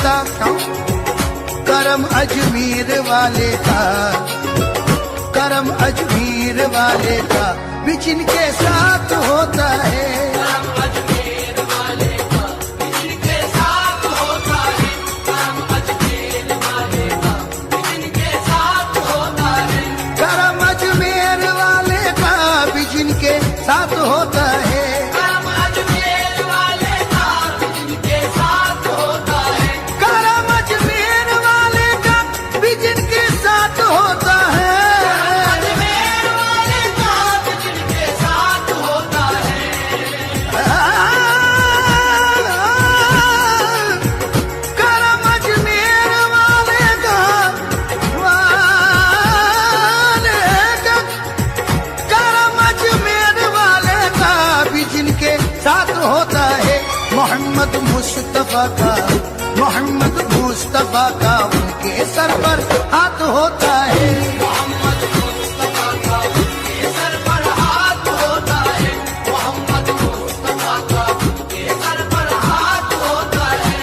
का, करम अजमेर वाले का, करम अजमेर वाले का भी जिनके साथ होता है। करम अजमेर वाले का भी जिनके साथ होता है, करम अजमेर वाले का भी जिनके साथ होता है, करम अजमेर वाले का भी जिनके साथ होता है। करम अजमेर वाले का भी जिनके साथ होता है, करम अजमेर वाले का भी जिनके साथ होता है। अजमेर वाले का भी जिनके साथ होता है, करम अजमेर वाले का, करम अजमेर वाले का भी जिनके साथ होता है। मोहम्मद मुस्तफा का, मोहम्मद मुस्तफा का उनके सर पर हाथ होता है। मोहम्मद मुस्तफा का उनके सर पर हाथ होता है, मोहम्मद मुस्तफा का उनके सर पर हाथ होता है,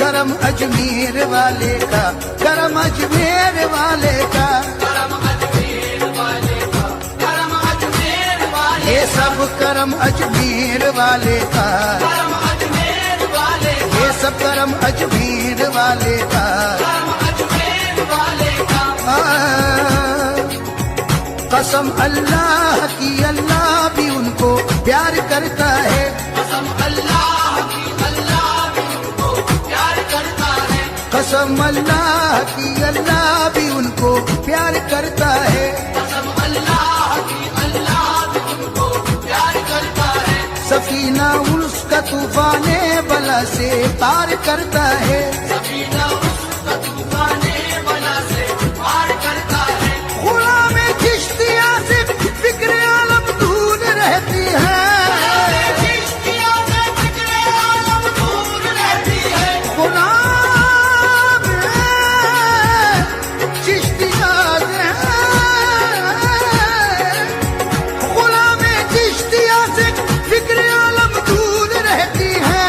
करम अजमेर वाले का, करम अजमेर वाले का, करम अजमेर वाले का, करम अजमेर वाले, ये सब करम अजमेर वाले का, करम अजमेर वाले, ये सब करम अजमेर वाले का। करम अजमेर वाले का, कसम अल्लाह की, अल्लाह भी उनको प्यार करता है। कसम अल्लाह की, अल्लाह भी उनको प्यार करता है, कसम अल्लाह की, अल्लाह भी उनको प्यार करता है। कसम अल्लाह की, अल्लाह भी उनको प्यार करता है, सफीना उसका तूफाने बला से पार करता है। सफीना उसका तूफाने बला से पार करता है, गुलाम चिश्तिया से फिक्र आलम दूर रहती है। चिश्तिया से फिक्रे आलम दूर रहती है, गुलाम चिश्तिया से, गुलाम चिश्तिया से फिक्र आलम दूर रहती है।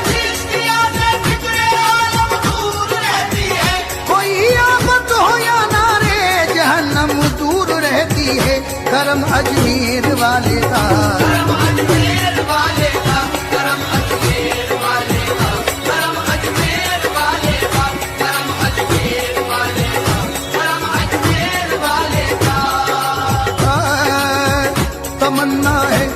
चिश्तिया से फिक्रे आलम दूर रहती है, कोई आफत हो या नारे जहन्नम दूर रहती है। करम अजमेर वाले का, करम अजमेर वाले का, करम अजमेर वाले का, करम अजमेर वाले का, करम अजमेर वाले का, करम अजमेर वाले का, तमन्ना है,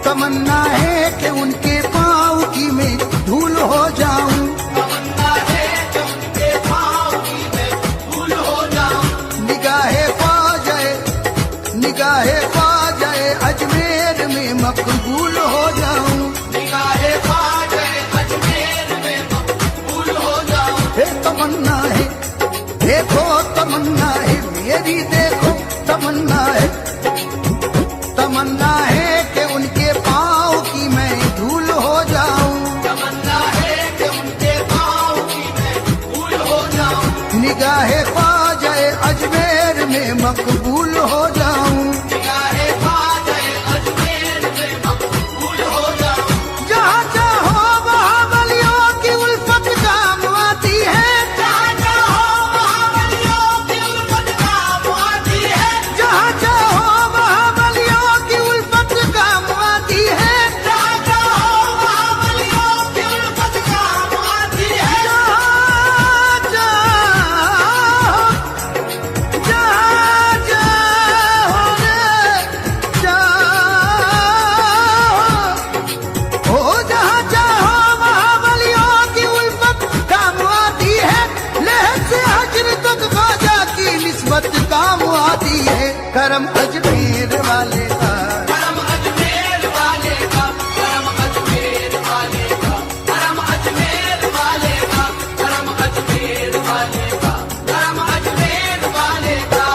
तमन्ना है कि उनके पाँव की मैं धूल हो जाऊं। तमन्ना है कि उनके पाँव की मैं धूल हो जाऊं, निगाहे पा जाए, निगाहे पा जाए अजमेर में मकबूल हो जाऊं। निगाहे पा जाए अजमेर में मकबूल हो जाऊं, हे तमन्ना है, देखो तमन्ना है मेरी, देखो तमन्ना है, तमन्ना है कि उनके पाँव की मैं धूल हो जाऊं। तमन्ना है कि उनके पाँव की मैं धूल हो जाऊं, निगाहे पा जाए अजमेर में मकबूल हो जाऊं। निगाहे पा जाए अजमेर में मकबूल हो जाऊं, जहाँ चाहो वहाँ वलियों की उल्फत काम आती है। जहाँ चाहो वहाँ वलियों की उल्फत काम आती है, जहाँ चाहो वहाँ वलियों की उल्फत काम आती है। जहाँ चाहो वहाँ वलियों की उल्फत काम आती है, जहाँ चाहो, जहाँ चाहो रे, चाहो, ओ जहाँ चाहो वहाँ वलियों की उल्फत काम आती है। लहर से हजर तक ख्वाजा की निस्बत काम आती है। करम अजमेर वाले का, करम अजमेर वाले का, करम अजमेर वाले का, करम अजमेर वाले का, करम अजमेर वाले का, करम अजमेर वाले का,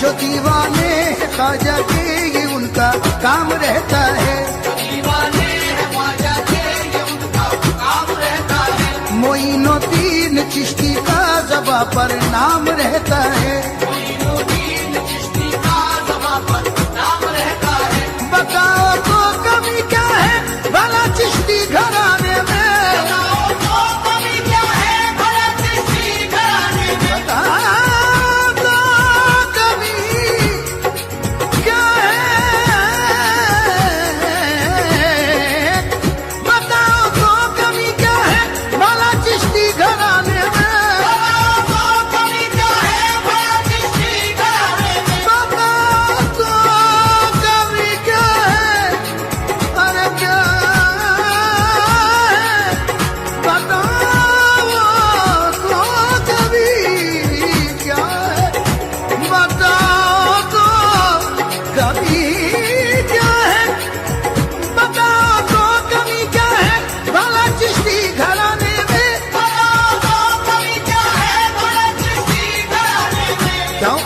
जो दीवाने हैं ख्वाजा के ये उनका काम रहता है। दीवाने हैं ख्वाजा के ये उनका काम रहता है। मोइनुद्दीन चिश्ती का ज़बां पर नाम रहता है। मोइनुद्दीन चिश्ती का ज़बां पर नाम रहता है। बताओ तो कमी क्या है भला चिश्ती घराने में, बताओ तो कमी क्या है भला चिश्ती घराने में। बताओ तो कमी क्या है, बताओ तो कमी क्या है भला चिश्ती घराने में। बताओ तो कमी क्या है भला चिश्ती घराने में। बताओ तो कमी क्या है, अरे क्या है, बताओ तो कमी क्या है, बताओ तो कमी क्या है, बताओ तो कमी क्या है भला चिश्ती घराने में। बताओ तो कमी क्या है भला चिश्ती घराने में। क्यों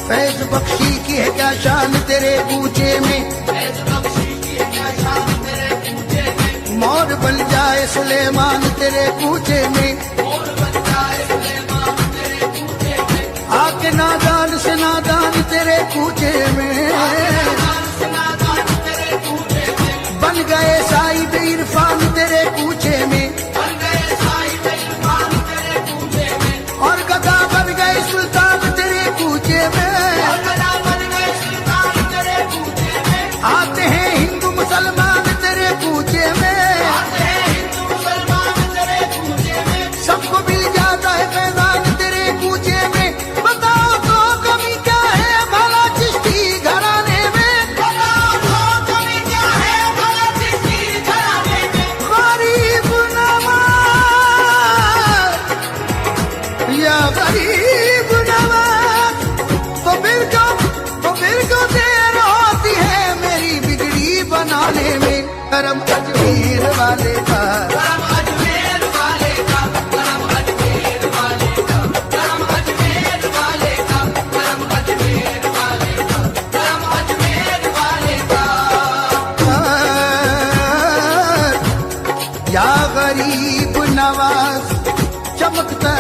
फैज बख्शी की है क्या शान तेरे कूचे में, फैज़ बख्शी की है क्या शान तेरे कूचे में। मोर बन जाए सुलेमान तेरे कूचे में। और बन जाए सुलेमान तेरे कूचे में। आके नादान से नादान तेरे कूचे में, नादान से नादान तेरे कूचे में। बन गए साहिब इरफान तेरे कूचे में। बन गए साहिब इरफान तेरे कूचे में। और गदा बन गए सुल्तान तेरे कूचे में। और गदा बन गए सुल्तान तेरे कूचे में। आते हैं हिंदू मुसलमान तेरे कूचे में, आते हैं हिंदू मुसलमान तेरे कूचे में। सबको मिल जाता है फैजान तेरे कूचे में। बताओ तो कमी क्या है भला चिश्ती घराने में। बताओ तो कमी क्या है भला चिश्ती घराने में। गरीब नवाज या गरीब नवाज, तो फिर क्यों देर होती है मेरी बिगड़ी बनाने में। करम अजमेर वाले का, करम अजमेर वाले का, करम अजमेर वाले का, करम अजमेर वाले का, करम अजमेर वाले का, करम अजमेर वाले का। या गरीब नवाज चमकता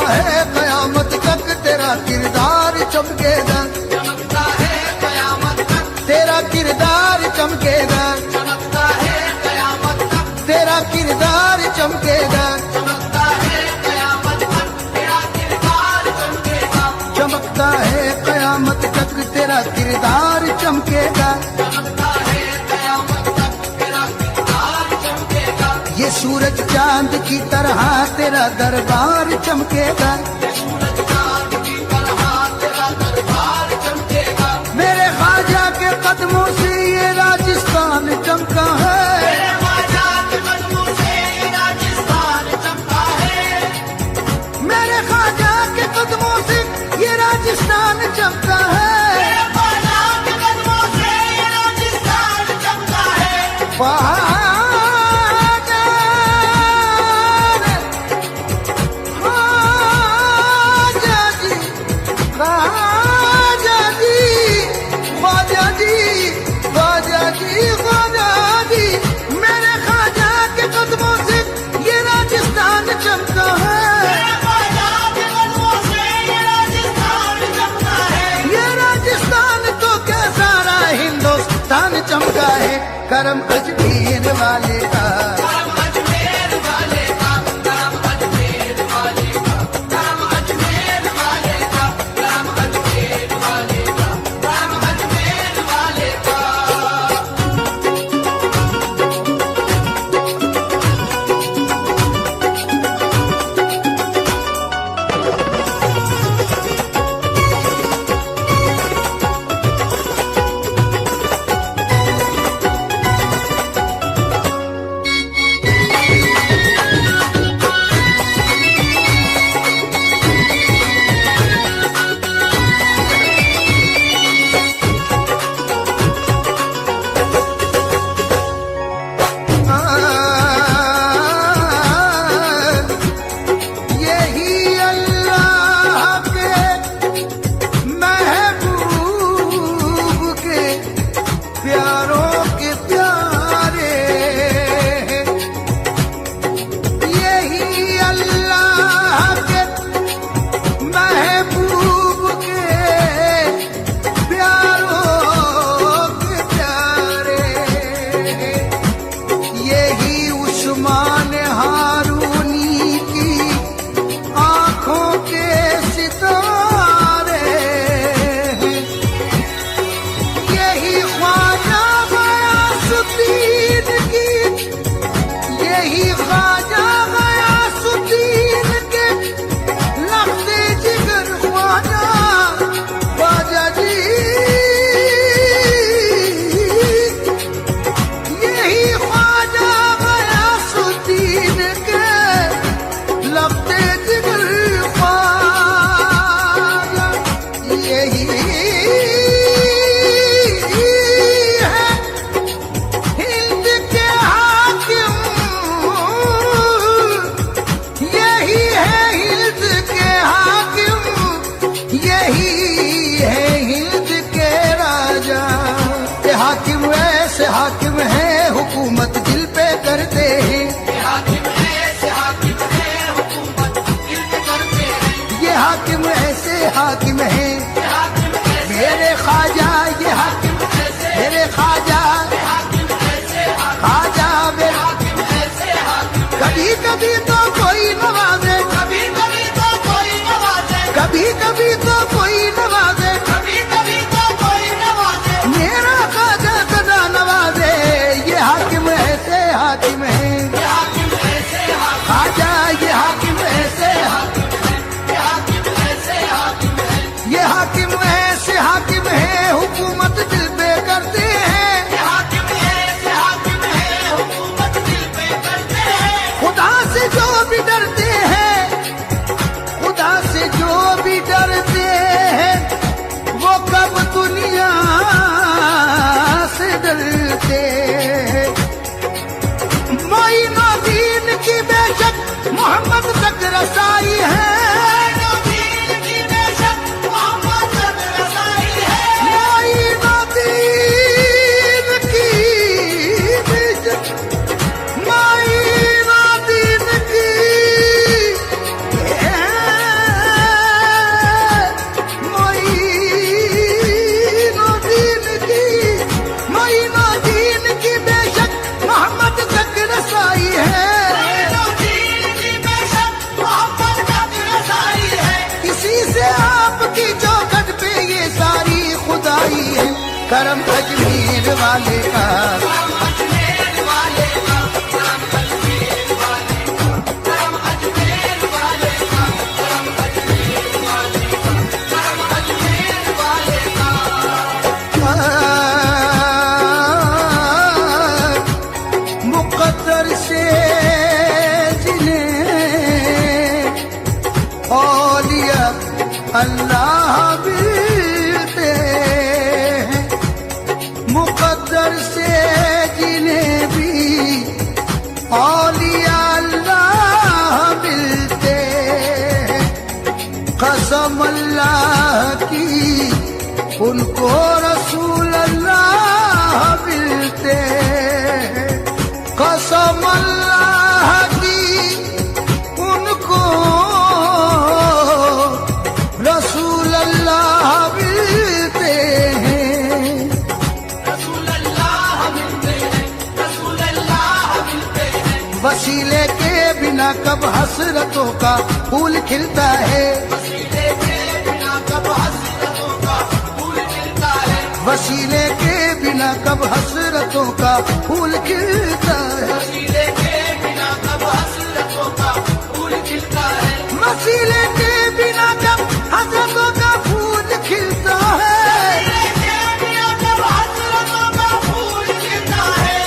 है कयामत तक तेरा किरदार चमकेगा। चमकता है कयामत तक, तेरा किरदार चमकेगा, चमकता है कयामत तक, तेरा किरदार चमकेगा। चमकता है कयामत तक, तेरा किरदार चमकेगा। चमकता है कयामत तक तेरा किरदार चमकेगा। चमकता है कयामत तक, तेरा किरदार चमकेगा। ये सूरज चांद की तरह तेरा दरबार चमकेगा। सूरज चांद की तरह तेरा दरबार चमकेगा। मेरे ख्वाजा के कदमों से ये राजस्थान चमका है। मेरे ख्वाजा के कदमों से ये राजस्थान चमका है। मेरे ख्वाजा के कदमों से ये राजस्थान चमका है। मेरे ख्वाजा के कदमों से ये राजस्थान चमका है। ख्वाजा रे, ख्वाजा जी, ख्वाजा जी, ख्वाजा जी, ख्वाजा जी, ख्वाजा जी, मेरे ख्वाजा के कदमों से ये राजस्थान चमका है। मेरे ख्वाजा के कदमों से ये राजस्थान चमका है। ये राजस्थान तो क्या सारा हिंदुस्तान चमका है। करम अजमेर वाले का, करम अजमेर वाले का, करम अजमेर वाले का, करम अजमेर वाले का, करम अजमेर वाले का, करम अजमेर वाले का। यही है हिंद के राजा। ये हाकिम ऐसे हाकिम है हुकूमत दिल पे करते हैं। ये हाकिम ऐसे हाकिम है हुकूमत दिल पे करते हैं। ये हाकिम ऐसे हाकिम है ये हाकिम ऐसे मेरे ख्वाजा। ये हाकिम ऐसे मेरे ख्वाजा हाकिम ऐसे ख्वाजा मेरे। हाकिम ऐसे हाकिम। कभी कभी तो कोई नवाजे, कभी कभी तो कोई नवाजे, कभी कभी तो कोई नवाजे, कभी कभी तो कोई नवाजे। मेरा ख्वाजा सदा नवाजे। ये हाकिम ऐसे हाकिम है ये हाकिम ऐसे हाकिम। ख्वाजा। ये हाकिम ऐसे ये हाकिम ऐसे हाकिम है। ये हाकिम ऐसे हाकिम है हुकूमत दिल पे करते हैं। ये हाकिम ऐसे हाकिम है हुकूमत दिल पे करते हैं। खुदा से जो भी डरते हैं, खुदा से जो भी डरते हैं, वो कब दुनिया से डरते हैं। मोइनुद्दीन की बेशक मोहम्मद तक रसाई है। नबील की बेशक मोहम्मद तक रसाई है। मोइनुद्दीन की बेशक मोइनुद्दीन की मोइनुद्दीन की बेशक मोहम्मद तक रसाई है। नबील की बेशक मोहम्मद तक रसाई है। इसी से आपकी चौखट पे ये सारी खुदाई है। करम अजमेर वाले का, करम अजमेर वाले का, करम अजमेर वाले का, करम अजमेर वाले का, करम अजमेर वाले का, करम अजमेर वाले का। मुकद्दर से जिन्हें औलिया अल्लाह मिलते हैं। मुकद्दर से जिन्हें भी औलिया अल्लाह मिलते हैं। कसम अल्लाह की उनको रसूल अल्लाह मिलते हैं। कसम अल्लाह की उनको रसूल अल्लाह मिलते हैं। रसूल अल्लाह मिलते हैं, रसूल अल्लाह मिलते हैं। वसीले के बिना कब हसरतों का फूल खिलता है। वसीले के बिना कब हसरतों का फूल खिलता है। वसीले के बिना कब हसरतों का फूल खिलता है। वसीले के बिना कब हसरतों का फूल खिलता है। वसीले के बिना कब हसरतों का फूल खिलता है। वसीले के बिना कब हसरतों का फूल खिलता है।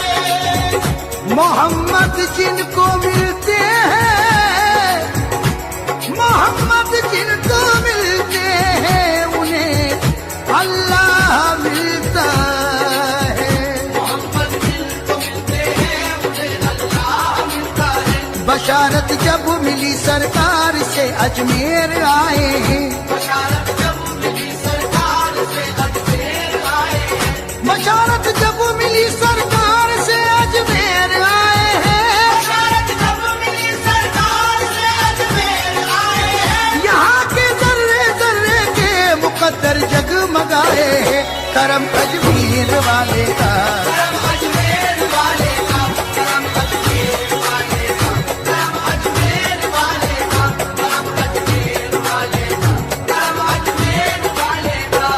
मोहम्मद जिनको मिलते हैं, मोहम्मद जिनको मिलते हैं, उन्हें अल्लाह मिलता है। मोहम्मद जिनको मिलते हैं उन्हें अल्लाह मिलता है। बशारत जब मिली सरकार से अजमेर आए हैं। बशारत जब मिली सरकार से अजमेर आए हैं। बशारत जब मिली सरकार से अजमेर आए हैं। बशारत जब मिली सरकार से अजमेर आए हैं। यहाँ के जर्रे जर्रे के मुकद्दर जगमगाए हैं। करम अजमेर वाले का, करम अजमेर वाले का, करम अजमेर वाले का, करम अजमेर वाले का, करम अजमेर वाले का, करम अजमेर वाले का।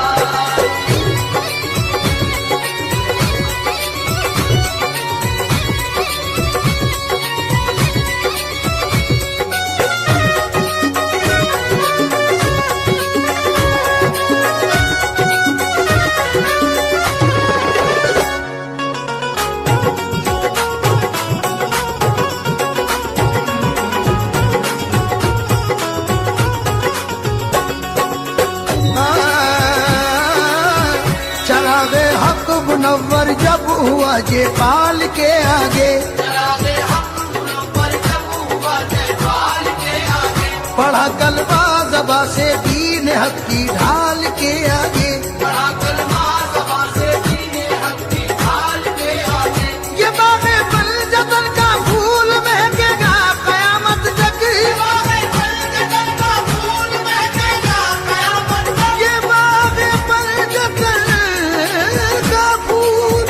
चरागे हक मुनव्वर जब हुआ जे पाल के आगे। चरागे हक मुनव्वर जब हुआ जयपाल के आगे। पढ़ा कलमा ज़बा से दीन हक की ढाल के आगे, बड़ा कलमा ज़बा से दीने हक की ढाल के आगे। ये बाग़े बलजतन का फूल महकेगा क़यामत तक, बाग़े बलजतन का फूल महकेगा क़यामत तक। ये बाग़े बलजतन का फूल,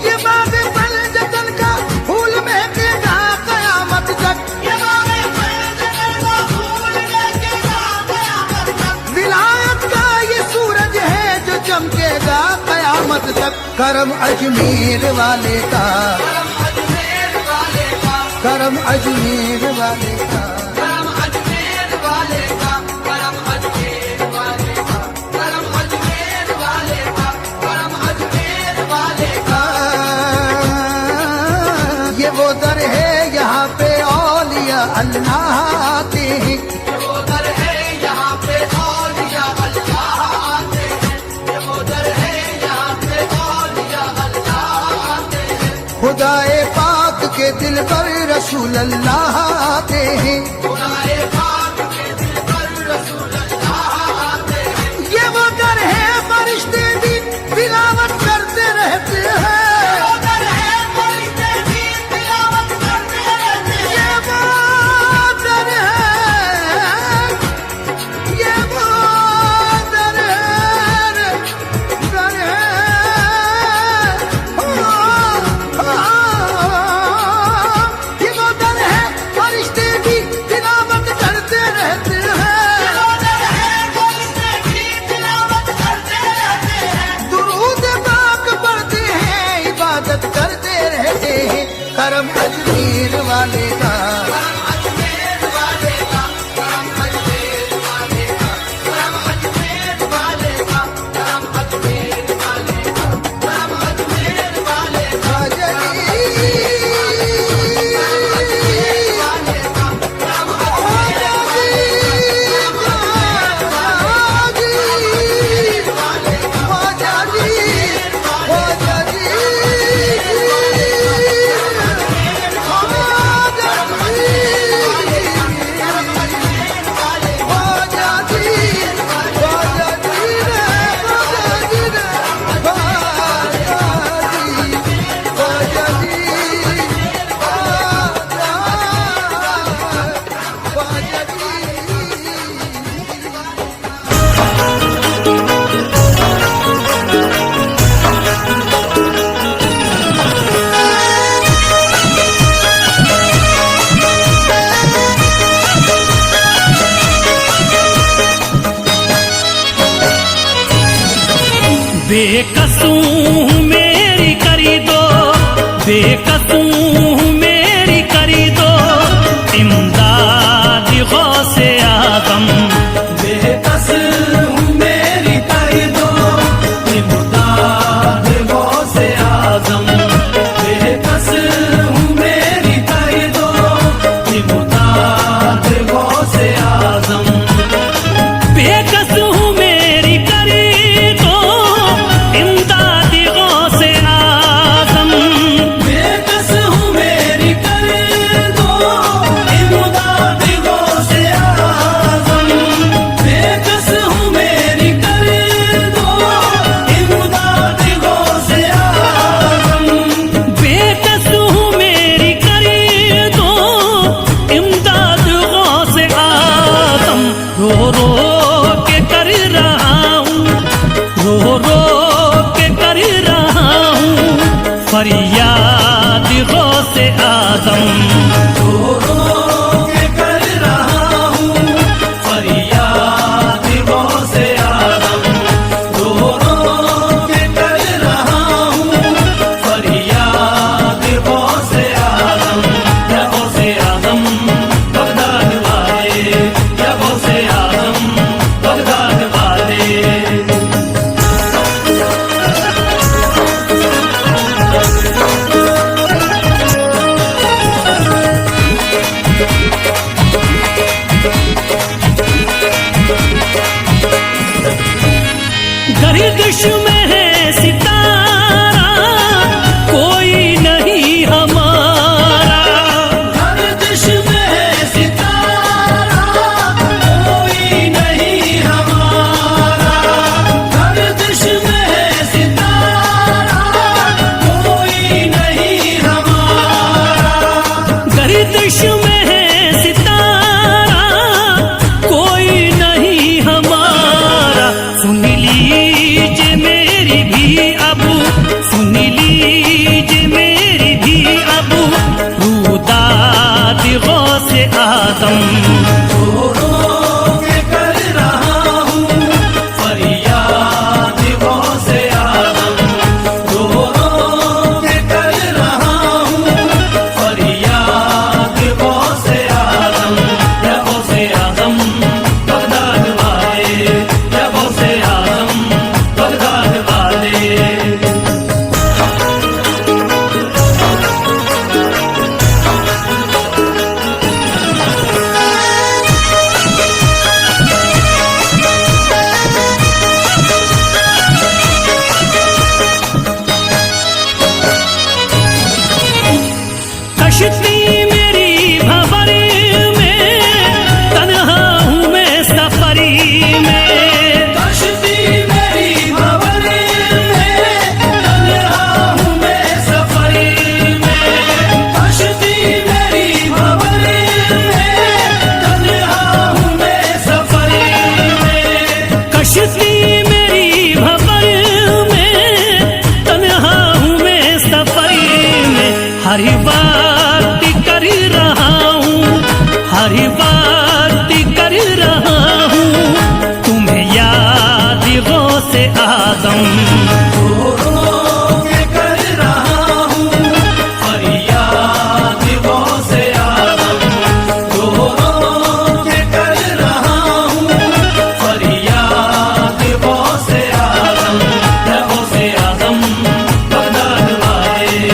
ये बाग़े बलजतन का फूल महकेगा क़यामत तक। ये बाग़े बलजतन का फूल महकेगा क़यामत तक। विलायत का ये सूरज है जो चमकेगा क़यामत तक। करम अजमेर वाले का, करम अजमेर वाले का, करम अजमेर वाले का, करम अजमेर वाले का, करम अजमेर वाले का, करम अजमेर वाले का, करम अजमेर वाले का। ये वो दर है यहाँ पे औलिया अल्लाह आते हैं, ये वो दर है यहाँ पे औलिया अल्लाह आते हैं। ये वो दर है यहाँ पे औलिया अल्लाह आते हैं। खुदाए पाक के दिल पर रसूल अल्लाह आते हैं। खुदाए पाक के दिल पर रसूल अल्लाह आते हैं। ये वो दर है फरिश्ते भी तिलावत करते रहते हैं। वो दर है फरिश्ते भी तिलावत करते रहते हैं। ये वो दर है, ये वो दर है, दर है। ये वो दर है फरिश्ते भी तिलावत करते रहते हैं। वो दर है फरिश्ते भी तिलावत करते रहते हैं। दुरूद पाक पढ़ते हैं, इबादत करते रहते हैं। करम अजमेर वाले का, करम अजमेर वाले का, करम अजमेर वाले का, करम अजमेर वाले का, करम अजमेर वाले का, करम अजमेर वाले का, ख्वाजा जी, वाले का, करम ख्वाजा जी, ख्वाजा जी, ख्वाजा जी, बेकसूं मेरी करी दो, बेकसूं मेरी करी दो, इमदाद गौसे आज़म। बेकसूं मेरी करी दो, इमदाद गौसे आज़म। बेकसूं मेरी करी दो, इमदाद गौसे आज़म। बेकसूं मेरी करी दो, इमदाद गौसे आज़म। बेकसूं मेरी करी दो, इमदाद गौसे आज़म। बेकसूं मेरी करी दो, इमदाद गौसे आज़म। बेकसूं मेरी करी दो, इमदाद गौसे आज़म। रो रो के कर रहा हूँ, रो रो के कर रहा हूँ, फरियाद गौसे आज़म। रो रो के कर रहा हूँ, फरियाद गौसे आज़म। रो रो के कर रहा हूँ, फरियाद गौसे आज़म। या गौसे आज़म बगदाद वाले, या गौसे आज़म बगदाद वाले। गर्दिश में है सितारा, कोई नहीं हमारा। गर्दिश में है सितारा, आजम। के कर रहा हूँ फरियाद गौसे आजम, के कर रहा हूँ फरियाद गौसे आजम। या गौसे आजम बगदाद वाले, या गौसे आजम बगदाद वाले। कश्ती मेरी भंवर में, तन्हा हूँ मैं सफरी में। कश्ती मेरी भंवर में, तन्हा हूँ मैं सफरी में। कश्ती मेरी भंवर में, तन्हा हूँ मैं सफरी में। कश्ती मेरी भंवर में, तन्हा हूँ मैं सफरी में। हर बात कर रहा हूँ, हर बात कर रहा हूँ, तुम्हें याद गौसे आजम। के कर रहा हूँ फरियाद गौसे आजम, के कर रहा हूँ फरियाद गौसे आजम। या गौसे आजम बगदाद वाले,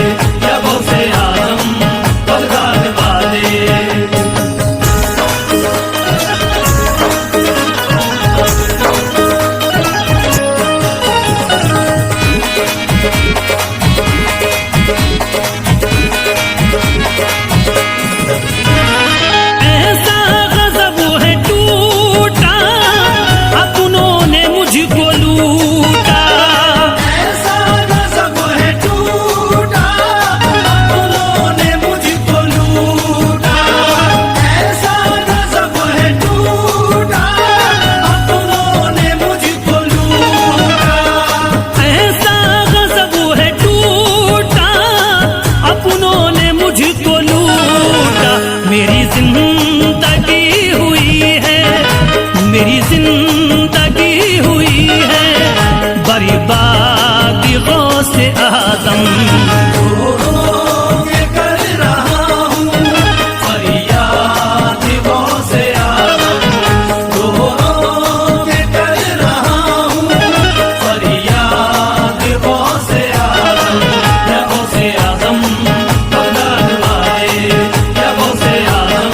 या गौसे आजम बगदाद वाले। ऐसा गजब है टूटा, अपनों ने मुझको लूटा। ऐसा गजब है टूटा, अपनों ने मुझको लूटा। ऐसा गजब है टूटा, अपनों ने मुझको लूटा। ऐसा गजब है टूटा, अपनों ने मुझको लूटा। मेरी जिंदगी हुई है, मेरी जिंदगी हुई है बर्बाद गौसे आजम। के कर रहा हूँ फरियाद गौसे आजम, के कर रहा हूँ फरियाद गौसे आजम। या गौसे आजम बगदाद वाले, या गौसे आजम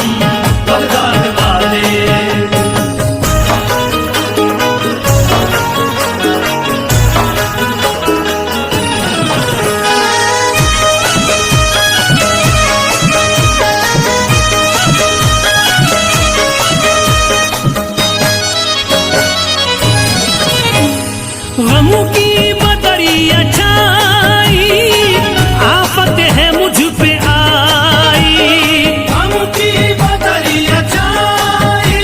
बगदाद वाले। गमों की बदरिया छाई, आफत है मुझ पे आई। गम की बदरिया छाई,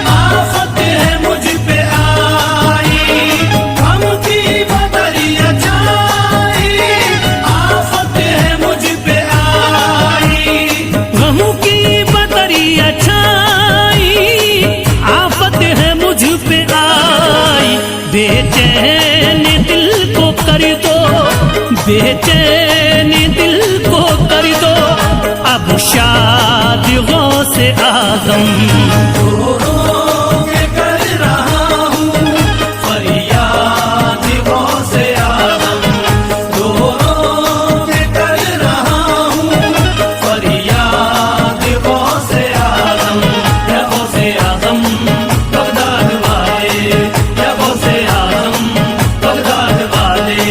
आफत है मुझ पे आई। गम की बदरिया छाई, आफत है मुझ पे आई। गमों की बदरिया छाई, आफत है मुझ पे आई। बेचैन दिल को कर दो, बेचैन दिल को कर दो, अब शाद गौसे आजम। के कर रहा हूँ फरियाद गौसे आजम, के कर रहा हूँ फरियाद गौसे आजम। या गौसे आजम बगदाद वाले, या गौसे आजम बगदाद वाले।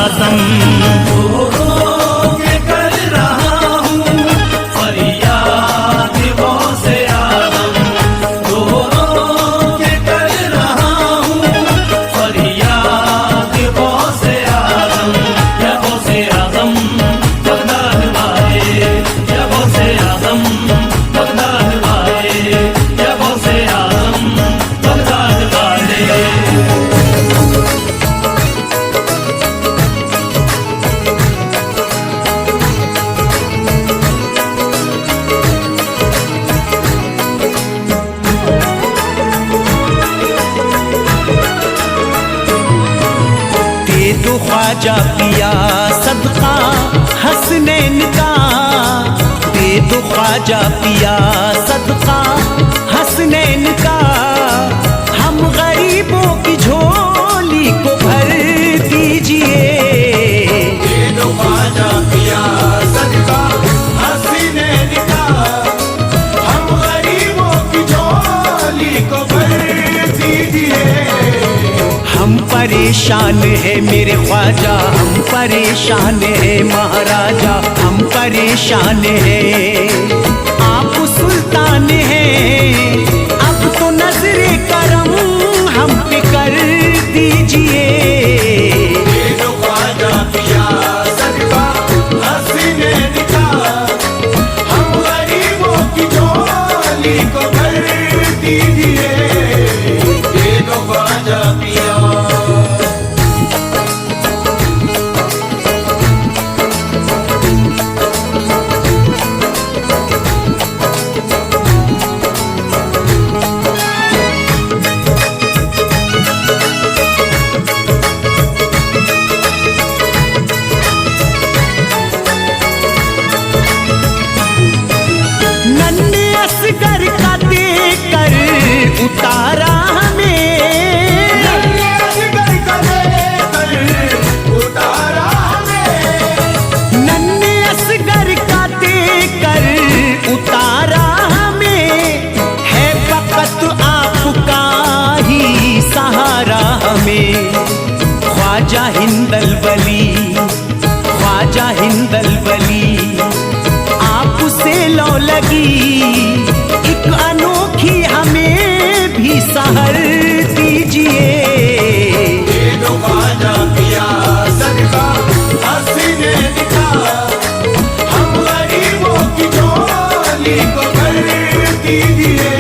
आजम। रो रो के कर रहा हूँ फरियाद गौसे आजम, रो रो के कर रहा हूँ फरियाद गौसे आजम। या गौसे आजम बगदाद वाले, या गौसे आजम बगदाद वाले, या गौसे आजम बगदाद वाले। दे दो ख्वाजा पिया सदका हसनैन का, दे दो ख्वाजा पिया सदका हसनैन का। हम गरीबों की झोली को भर दीजिए। दे दो ख्वाजा पिया सदका हसनैन का, हम गरीबों की झोली को भर दीजिए। हम परेशान है मेरे ख्वाजा, हम परेशान है महाराजा, हम परेशान है। आप सुल्तान हैं, अब तो नजरे करम हम पे कर दीजिए। दे दो ख्वाजा पिया सदका हसनैन का, हम गरीबों की झोली को भर दीजिए। दे दो ख्वाजा पिया। नन्हे असगर का देकर उतारा हमें, उतारा हमें, नन्हे असगर का देकर उतारा हमें। है फकत आपका ही सहारा हमें। ख्वाजा हिंदल वली, ख्वाजा हिंदल वली, आपसे लो लगी एक अनोखी हमें भी सहर दीजिए। दे दो ख्वाजा पिया सदका हसनैन का, हम गरीबों की झोली को भर दीजिए।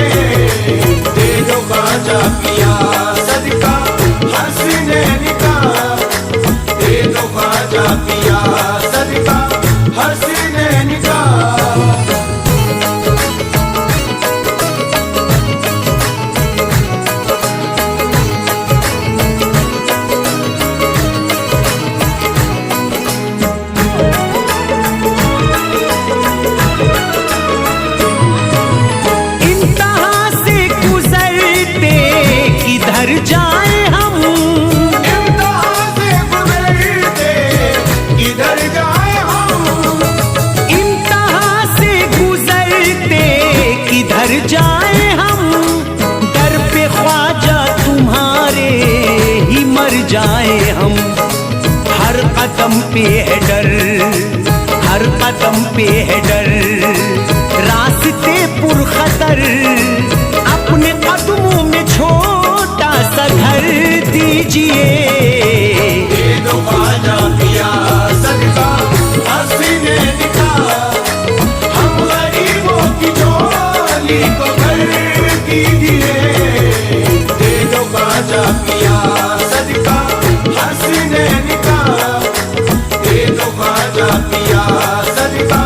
दे दो ख्वाजा पिया सदका हसनैन का, दे दो ख्वाजा पिया सदका हसनैन का। इंतहा से गुजरते किधर जाए हम, इम्तिहान से गुजरते किधर जाए हम, इंतहा से गुजरते किधर जाए हम। दर पे ख्वाजा तुम्हारे ही मर जाए हम। हर कदम पे है डर, हर कदम पे है डर, रास्ते पुरखतर। अपने कदमों में छोटा सा घर दीजिए। दे दो ख्वाजा पिया सदका हसनैन का, हम गरीबों की झोली को भर दीजिए। दे दो ख्वाजा पिया सदका हसनैन का, दे दो ख्वाजा पिया सदका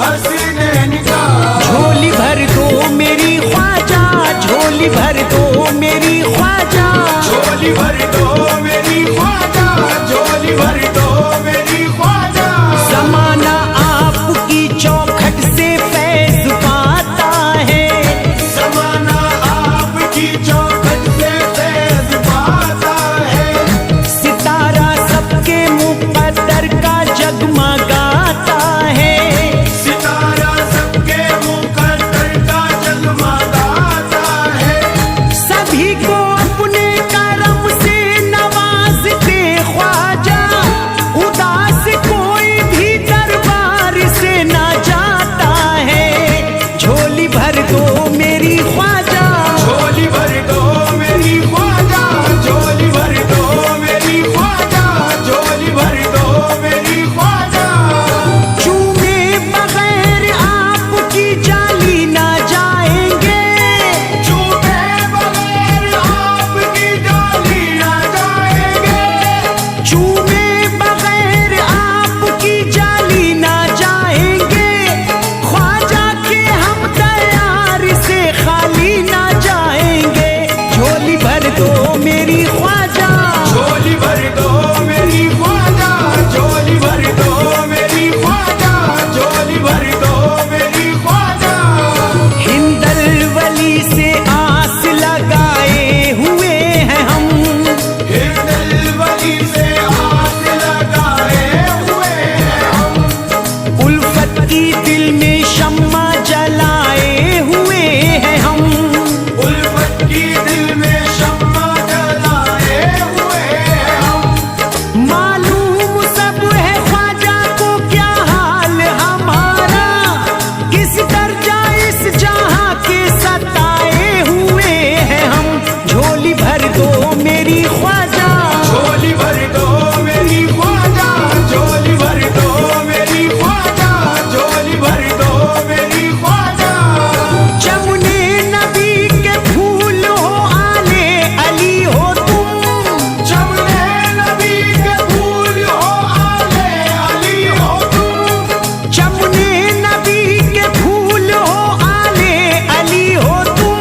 हसनैन का। झोली भर दो मेरी ख्वाजा, झोली भर दो मेरी ख्वाजा। झोली भर दो मेरी ख्वाजा, झोली भर दो मेरी ख्वाजा। जमाना आपकी चौखट से फैज पाता है, ज़माना आपकी चौखट से फैज़ पाता है। सितारा सबके मुक़द्दर का जगमगाता है। सितारा सबके मुक़द्दर का जगमगाता है। सभी को अपने करम से नवाज दो मेरी ख्वाजा, झोली भर दो मेरी ख्वाजा, झोली भर दो मेरी ख्वाजा, झोली भर दो मेरी ख्वाजा। हिंदल वली से आस लगाए हुए हैं हम, हिंदल वली से आस लगाए हुए हैं हम, उल्फत की दिल में शम्मा जलाए हुए हैं हम, उल्फत की दिल में शम्मा जलाए हुए हैं हम। मालूम सब है ख्वाजा को क्या हाल हमारा, किस दर्जा इस जहां के सताए हुए हैं हम। झोली भर दो मेरी ख्वाजा, झोली भर दो मेरी ख्वाजा, झोली भर दो मेरी ख्वाजा, झोली भर दो मेरी ख्वाजा। चमने नबी के फूल हो आले अली हो तुम, चमने नबी के फूल हो आले अली हो तुम, चमने नबी के फूल हो आले अली हो तुम।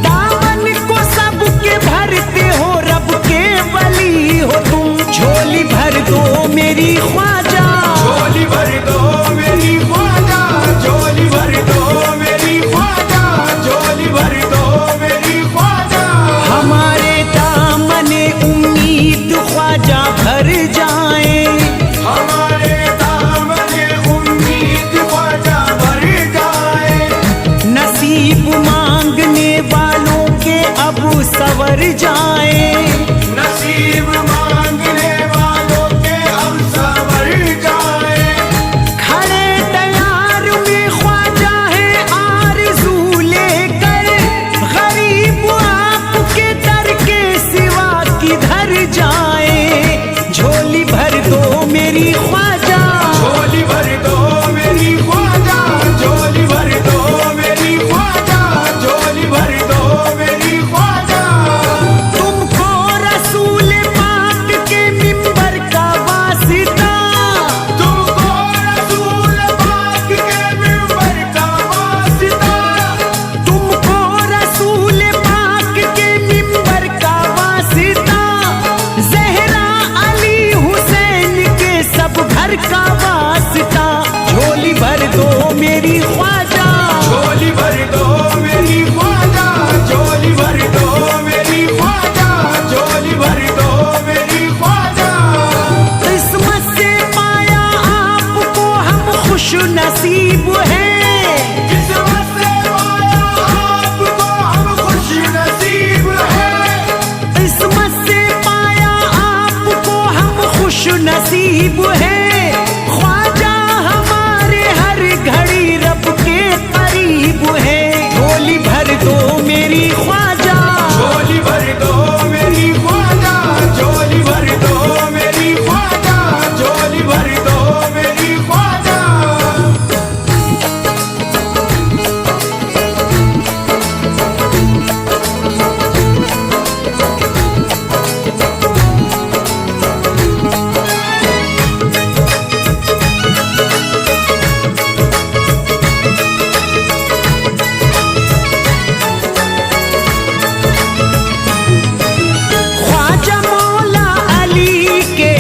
दामन को सबके भरते हो रब के वली हो तुम। झोली भर दो मेरी ख्वाजा, झोली भर दो मेरी ख्वाजा, झोली भर दो मेरी ख्वाजा, झोली भर दो मेरी ख्वाजा। हमारे दामने उम्मीद ख्वाजा भर जाए, हमारे दामने उम्मीद ख्वाजा भर जाए, नसीब मांगने वालों के अब सवर जाए। नसीब मांगने वालों के अब सवर जाए। खड़े तैयार में ख्वाजा है आरज़ू लेकर, गरीब आपके दर के सिवा किधर जाए। झोली भर दो मेरी ख्वाजा, झोली भर दो मेरी ख्वाजा, झोली भर दो मेरी ख्वाजा, झोली भर दो मेरी ख्वाजा। तुमको रसूल पाक के मिंबर का वास्ता, तुमको रसूल पाक के मिंबर का वास्ता, तुमको रसूल पाक के मिंबर का वास्ता। ज़हरा अली हुसैन के सब घर का वास्ता। झोली भर दो मेरी ख्वाजा, झोली भर दो मेरी ख्वाजा, झोली भर दो मेरी ख्वाजा, झोली भर दो मेरी ख्वाजा। किस्मत से पाया आपको हम खुश नसीब हैं, किस्मत से पाया आपको हम खुश नसीब हैं, किस्मत से पाया आपको हम खुश नसीब हैं। ख्वाजा हमारे हर घड़ी रब के करीब है। झोली भर दो मेरी ख्वाजा, झोली भर दो मेरी ख्वाजा, झोली भर दो मेरी ख्वाजा, झोली भर दो मेरी ख्वाजा। ख्वाजा मौला अली के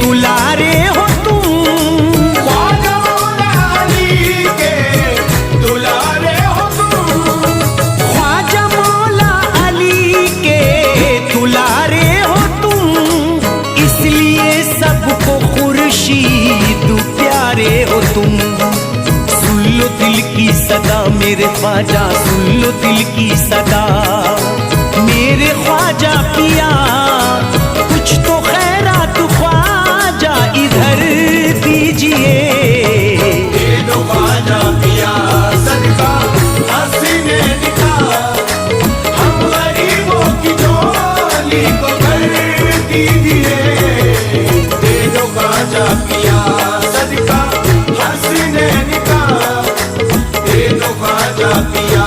दुलारे हो तुम, ख्वाजा मौला अली के दुलारे हो तुम, ख्वाजा मौला अली के दुलारे हो तुम। इसलिए सबको खुर्शीद प्यारे हो तुम। सुन लो दिल की सदा मेरे ख्वाजा, सुन लो दिल की सदा मेरे ख्वाजा पिया। कुछ तो खैरात ख्वाजा इधर दीजिए। दे दो ख्वाजा पिया सदका हसीने दिखा, हम गरीबों की झोली को भर दीजिए। दे दो ख्वाजा पिया सदका हसीने दिखा, दे दो ख्वाजा पिया